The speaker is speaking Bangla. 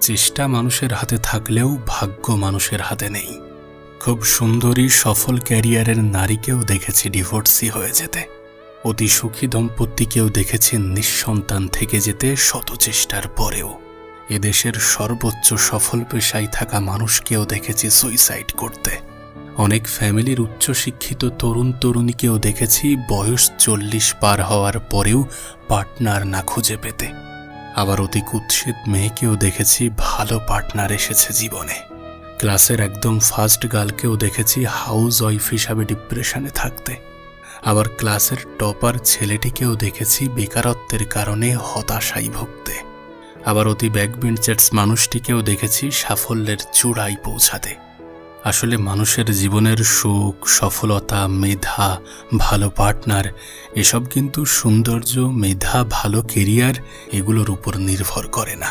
চেষ্টা মানুষের হাতে থাকলেও ভাগ্য মানুষের হাতে নেই। খুব সুন্দরী সফল ক্যারিয়ারের নারীকেও দেখেছি ডিভোর্সি হয়ে যেতে। অতি সুখী দম্পতিকেও দেখেছি নিঃসন্তান থেকে যেতে শত চেষ্টার পরেও। এদেশের সর্বোচ্চ সফল পেশায় থাকা মানুষকেও দেখেছি সুইসাইড করতে। অনেক ফ্যামিলির উচ্চশিক্ষিত তরুণ তরুণীকেও দেখেছি বয়স 40 পার হওয়ার পরেও পার্টনার না খুঁজে পেতে। আবার অতি কুৎসিত মেয়েকেও দেখেছি ভালো পার্টনার এসেছে জীবনে। ক্লাসের একদম ফার্স্ট গার্লকেও দেখেছি হাউস ওয়াইফ হিসাবে ডিপ্রেশনে থাকতে। আবার ক্লাসের টপার ছেলেটিকেও দেখেছি বেকারত্বের কারণে হতাশায় ভুগতে। আবার অতি ব্যাকবেঞ্চার্স মানুষটিকেও দেখেছি সাফল্যের চূড়ায় পৌঁছাতে। আসলে মানুষের জীবনের সুখ, সফলতা, মেধা, ভালো পার্টনার এসব কিন্তু সৌন্দর্য, মেধা, ভালো কেরিয়ার এগুলোর উপর নির্ভর করে না।